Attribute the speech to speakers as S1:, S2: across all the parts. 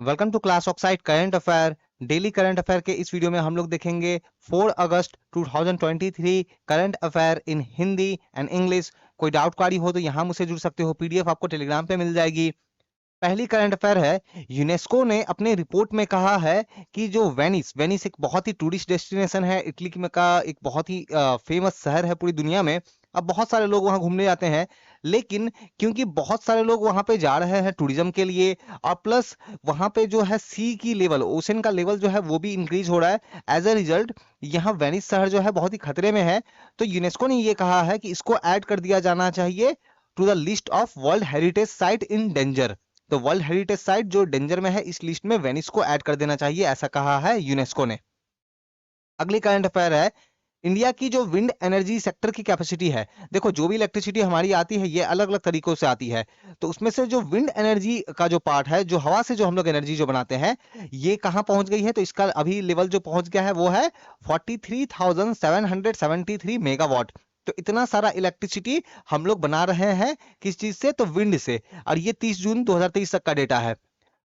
S1: Welcome to class oxide current affair. Daily current affair के इस video में हम लोग देखेंगे 4 अगस्त 2023 current affair in Hindi and English. कोई डाउट क्वारी हो तो यहाँ मुझसे जुड़ सकते हो, पीडीएफ आपको टेलीग्राम पे मिल जाएगी। पहली करंट अफेयर है, यूनेस्को ने अपने रिपोर्ट में कहा है कि जो वेनिस वेनिस एक बहुत ही टूरिस्ट डेस्टिनेशन है, इटली का एक बहुत ही फेमस शहर है पूरी दुनिया में। अब बहुत सारे लोग वहां घूमने जाते हैं, लेकिन क्योंकि बहुत सारे लोग वहां पे जा रहे हैं टूरिज्म के लिए, और प्लस वहां पे जो है सी की लेवल, ओशन का लेवल जो है वो भी इंक्रीज हो रहा है। एज अ रिजल्ट यहाँ वेनिस शहर जो है बहुत ही खतरे में है। तो यूनेस्को ने ये कहा है कि इसको ऐड कर दिया जाना चाहिए to the list of world heritage site in danger. तो वर्ल्ड हेरिटेज साइट जो डेंजर में है, इस लिस्ट में वेनिस को ऐड कर देना चाहिए, ऐसा कहा है यूनेस्को ने। अगली करंट अफेयर है, इंडिया की जो विंड एनर्जी सेक्टर की कैपेसिटी है। देखो, जो भी इलेक्ट्रिसिटी हमारी आती है ये अलग अलग तरीकों से आती है, तो उसमें से जो विंड एनर्जी का जो पार्ट है, जो हवा से जो हम लोग एनर्जी जो बनाते हैं, ये कहाँ पहुंच गई है? तो इसका अभी लेवल जो पहुंच गया है वो है 43,773 मेगावाट। तो इतना सारा इलेक्ट्रिसिटी हम लोग बना रहे हैं, किस चीज से? तो विंड से। और ये 30 जून 2023 तक का डेटा है।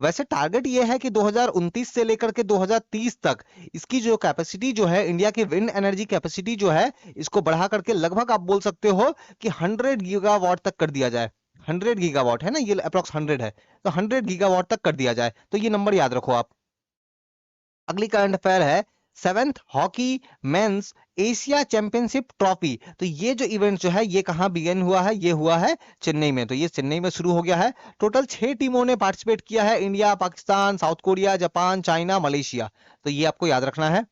S1: वैसे टारगेट ये है कि 2029 से लेकर के 2030 तक इसकी जो कैपेसिटी जो है, इंडिया की विंड एनर्जी कैपेसिटी जो है, इसको बढ़ा करके लगभग आप बोल सकते हो कि 100 गीगावाट तक कर दिया जाए। 100 गीगावाट है ना, ये अप्रोक्स 100 है, तो 100 गीगावाट तक कर दिया जाए। तो ये नंबर याद रखो आप। अगली करंट अफेयर है, seventh hockey mains Asia championship trophy. तो ये जो इवेंट जो है ये कहाँ बिगन हुआ है? ये हुआ है चेन्नई में। तो ये चेन्नई में शुरू हो गया है। टोटल 6 टीमों ने पार्टिसिपेट किया है, India, Pakistan, South Korea, Japan, China, Malaysia. तो ये आपको याद रखना है।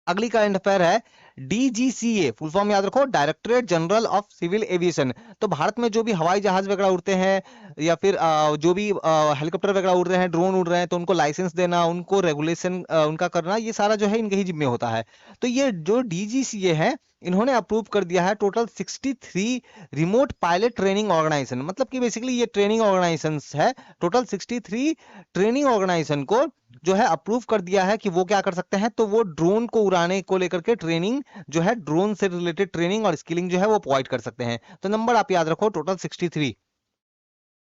S1: अगली करंट अफेयर है, डीजीसीए फुल फॉर्म याद रखो, directorate general of civil aviation. तो भारत में जो भी हवाई जहाज वगैरह उड़ते हैं, या फिर जो भी हेलीकॉप्टर वगैरह उड़ रहे हैं, ड्रोन उड़ रहे हैं, तो उनको लाइसेंस देना, उनको रेगुलेशन उनका करना, ये सारा जो है इनके ही जिम्मे होता है। तो ये जो डीजीसीए है, इन्होंने अप्रूव कर दिया है total 63 remote pilot training organisation. मतलब कि बेसिकली ये ट्रेनिंग ऑर्गेनाइजेशन है। टोटल 63 ट्रेनिंग ऑर्गेनाइजेशन को जो है अप्रूव कर दिया है कि वो क्या कर सकते हैं, तो वो ड्रोन को उड़ाने को लेकर के ट्रेनिंग जो है, ड्रोन से रिलेटेड ट्रेनिंग और स्किलिंग जो है वो प्रोवाइड कर सकते हैं। तो नंबर आप याद रखो, टोटल 63।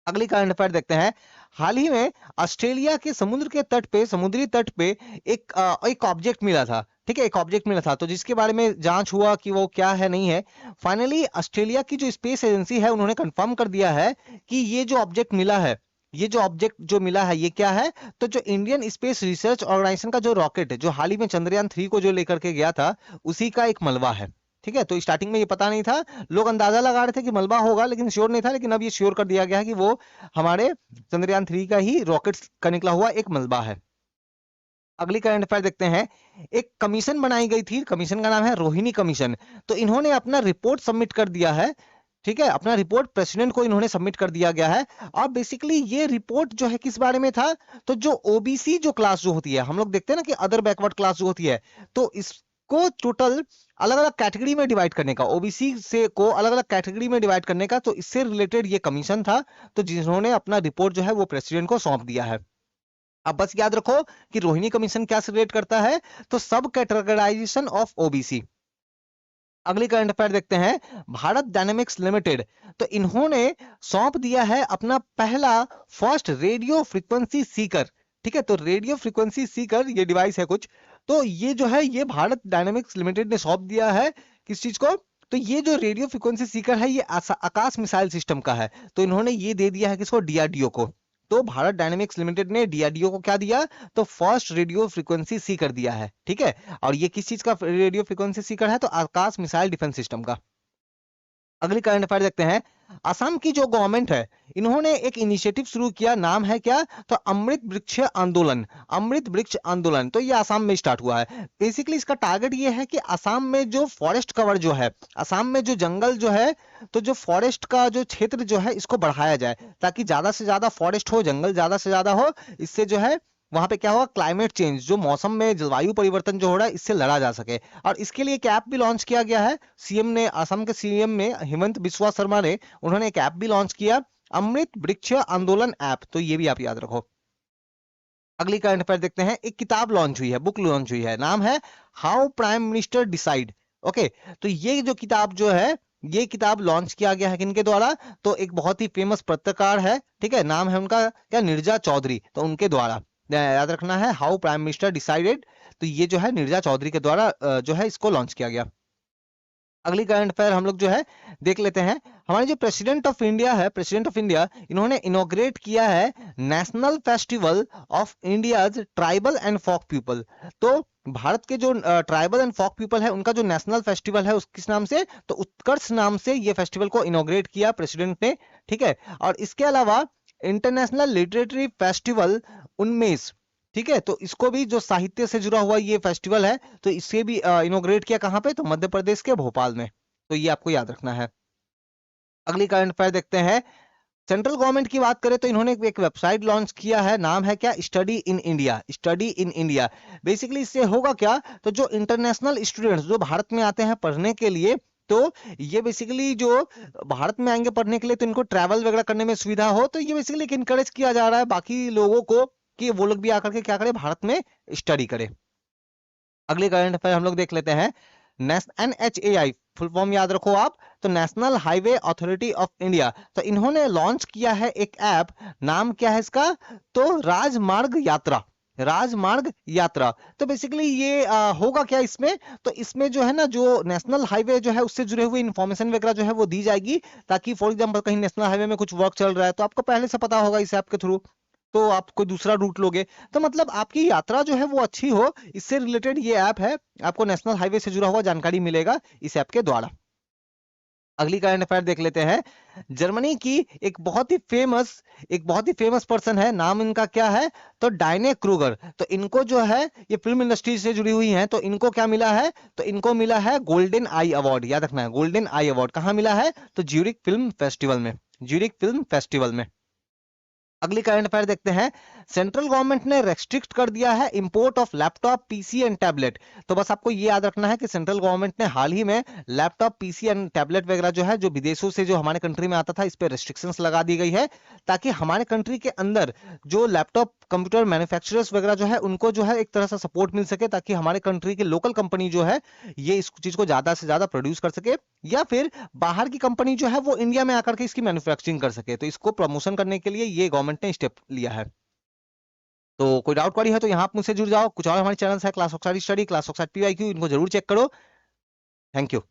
S1: अगली करंट अफेयर देखते हैं, हाल ही में ऑस्ट्रेलिया के समुद्र के तट पे, समुद्री तट पे एक ऑब्जेक्ट मिला था। ठीक है, एक ऑब्जेक्ट मिला था, तो जिसके बारे में जांच हुआ कि वो क्या है, नहीं है। फाइनली ऑस्ट्रेलिया की जो स्पेस एजेंसी है, उन्होंने कंफर्म कर दिया है कि ये जो ऑब्जेक्ट मिला है, ये जो ऑब्जेक्ट जो मिला है ये क्या है? तो जो इंडियन स्पेस रिसर्च ऑर्गेनाइजेशन का जो रॉकेट है, जो हाल ही में चंद्रयान 3 को जो लेकर के गया था, उसी का एक मलबा है। ठीक है, तो स्टार्टिंग में ये पता नहीं था, लोग अंदाजा लगा रहे थे कि मलबा होगा, लेकिन श्योर नहीं था। लेकिन अब ये श्योर कर दिया गया है कि वो हमारे चंद्रयान 3 का ही रॉकेट का निकला हुआ एक मलबा है। अगली करंट अफेयर देखते हैं, एक कमीशन बनाई गई थी, कमीशन का नाम है रोहिणी कमीशन। तो इन्होंने अपना रिपोर्ट सबमिट कर दिया है। ठीक है, अपना रिपोर्ट प्रेसिडेंट को इन्होंने सबमिट कर दिया गया है। और बेसिकली ये रिपोर्ट जो है किस बारे में था? तो जो ओबीसी जो क्लास जो होती है, हम लोग देखते हैं ना कि अदर बैकवर्ड क्लास जो होती है, तो इसको टोटल अलग अलग कैटेगरी में डिवाइड करने का, ओबीसी से को अलग अलग कैटेगरी में डिवाइड करने का, तो इससे रिलेटेड ये कमीशन था। तो जिन्होंने अपना रिपोर्ट जो है वो प्रेसिडेंट को सौंप दिया है। अब बस याद रखो कि रोहिणी कमीशन क्या से रिलेट करता है, तो सब कैटेगराइजेशन ऑफ ओबीसी। अगली करंट अफेयर देखते हैं, भारत डायनेमिक्स लिमिटेड। तो इन्होंने सौंप दिया है अपना पहला फर्स्ट रेडियो फ्रीक्वेंसी सीकर। ठीक है, तो रेडियो फ्रीक्वेंसी सीकर ये डिवाइस है कुछ, तो ये जो है ये भारत डायनेमिक्स लिमिटेड ने सौंप दिया है किस चीज को? तो ये जो रेडियो फ्रीक्वेंसी सीकर है, ये आकाश मिसाइल सिस्टम का है। तो इन्होंने ये दे दिया है किसको? डीआरडीओ को। तो भारत डायनेमिक्स लिमिटेड ने डीआरडीओ को क्या दिया? तो फर्स्ट रेडियो फ्रीक्वेंसी सीकर दिया है। ठीक है, और ये किस चीज का रेडियो फ्रीक्वेंसी सीकर है? तो आकाश मिसाइल डिफेंस सिस्टम का। अगली करंट अफेयर देखते हैं, असम की जो गवर्नमेंट है, इन्होंने एक इनिशिएटिव शुरू किया, नाम है क्या? तो अमृत वृक्ष आंदोलन। अमृत वृक्ष आंदोलन, तो ये असम में स्टार्ट हुआ है। बेसिकली इसका टारगेट ये है कि असम में जो फॉरेस्ट कवर जो है, असम में जो जंगल जो है, तो जो फॉरेस्ट का जो क्षेत्र जो है इसको बढ़ाया जाए, ताकि ज्यादा से ज्यादा फॉरेस्ट हो, जंगल ज्यादा से ज्यादा हो। इससे जो है वहां पे क्या होगा? क्लाइमेट चेंज, जो मौसम में जलवायु परिवर्तन जो हो रहा है, इससे लड़ा जा सके। और इसके लिए एक ऐप भी लॉन्च किया गया है। सीएम ने, असम के सीएम ने, हिमंत बिस्वा शर्मा ने, उन्होंने एक ऐप भी लॉन्च किया, अमृत वृक्ष आंदोलन ऐप। तो ये भी आप याद रखो। अगली करंट अफेयर देखते हैं, एक किताब लॉन्च हुई है, बुक लॉन्च हुई है, नाम है how prime minister decide. Okay, तो ये जो किताब जो है ये किताब लॉन्च किया गया है किनके द्वारा? तो एक बहुत ही फेमस पत्रकार है, ठीक है, नाम है उनका क्या, नीरजा चौधरी, तो उनके द्वारा याद रखना है, हाउ प्राइम मिनिस्टर डिसाइडेड, तो ये जो है नीरजा चौधरी के द्वारा जो है इसको लॉन्च किया गया। अगली करंट अफेयर हम लोग जो है देख लेते हैं। हमारे जो प्रेसिडेंट ऑफ इंडिया है, प्रेसिडेंट ऑफ इंडिया, इन्होंने इनॉग्रेट किया है national festival of India's tribal and folk people. तो भारत के जो ट्राइबल एंड फोक पीपल है उनका जो नेशनल फेस्टिवल है उस किस नाम से, तो उत्कर्ष नाम से ये फेस्टिवल को इनॉग्रेट किया प्रेसिडेंट ने, ठीक है। और इसके अलावा इंटरनेशनल लिटरेरी फेस्टिवल उन्मेष, ठीक है, तो इसको भी जो साहित्य से जुड़ा हुआ ये फेस्टिवल है, तो इसे भी इनॉग्रेट किया कहाँ पे, तो मध्य प्रदेश के भोपाल में, तो ये आपको याद रखना है। अगली करंट अफेयर देखते हैं। सेंट्रल गवर्नमेंट की बात करें तो इन्होंने एक वेबसाइट लॉन्च किया है, नाम है क्या, study in India, study in India. Basically इससे होगा क्या, तो जो इंटरनेशनल स्टूडेंट्स जो भारत में आते हैं पढ़ने के लिए, तो ये बेसिकली जो भारत में आएंगे पढ़ने के लिए, तो इनको ट्रैवल वगैरह करने में सुविधा हो, तो ये बेसिकली इनकरेज किया जा रहा है बाकी लोगों को कि वो लोग भी आकर के क्या करें, भारत में स्टडी करें। अगली करंट अफेयर हम लोग देख लेते हैं। NHAI फुल फॉर्म याद रखो आप, तो national highway authority of India, तो इन्होंने लॉन्च किया है एक ऐप, नाम क्या है इसका, तो राजमार्ग यात्रा, राजमार्ग यात्रा। तो बेसिकली ये होगा क्या इसमें, तो इसमें जो है ना, जो नेशनल हाईवे जो है उससे जुड़े हुए इंफॉर्मेशन वगैरह जो है वो दी जाएगी, ताकि फॉर एग्जांपल कहीं नेशनल हाईवे में कुछ वर्क चल रहा है तो आपको पहले से पता होगा इस ऐप के थ्रू, तो आप कोई दूसरा रूट लोगे, तो मतलब आपकी यात्रा जो है वो अच्छी हो, इससे रिलेटेड ये ऐप है, आपको नेशनल हाईवे से जुड़ा हुआ जानकारी मिलेगा इस ऐप के द्वारा। अगली करंट अफेयर देख लेते हैं। जर्मनी की एक बहुत ही फेमस पर्सन है, नाम इनका क्या है, तो डायने क्रूगर, तो इनको जो है ये फिल्म इंडस्ट्री से जुड़ी हुई हैं, तो इनको क्या मिला है, तो इनको मिला है गोल्डन आई अवार्ड, याद रखना है, गोल्डन आई अवार्ड कहाँ मिला है, तो ज्यूरिक फिल्म फेस्टिवल में, ज्यूरिक फिल्म फेस्टिवल में। अगली करंट अफेयर देखते हैं। सेंट्रल गवर्नमेंट ने रेस्ट्रिक्ट कर दिया है import of laptop, PC and tablet. तो बस आपको ये याद रखना है कि सेंट्रल गवर्नमेंट ने हाल ही में लैपटॉप, पीसी एंड टैबलेट वगैरह जो है, जो विदेशों से जो हमारे कंट्री में आता था, इस पे रेस्ट्रिक्शंस लगा दी गई है, ताकि हमारे कंट्री के अंदर जो लैपटॉप कंप्यूटर मैन्युफैक्चरर्स वगैरह जो है उनको जो है एक तरह से सपोर्ट मिल सके, ताकि हमारे कंट्री की लोकल कंपनी जो है ये इस चीज को ज्यादा से ज्यादा प्रोड्यूस कर सके, या फिर बाहर की कंपनी जो है वो इंडिया में आकर के इसकी मैन्युफैक्चरिंग कर सके। तो इसको प्रमोशन करने के लिए ये गवर्नमेंट ने स्टेप लिया है। तो कोई डाउट क्वेरी है तो यहाँ आप मुझसे जुड़ जाओ। कुछ और हमारे चैनल है, class of study, class of PYQ, इनको जरूर चेक करो। Thank you.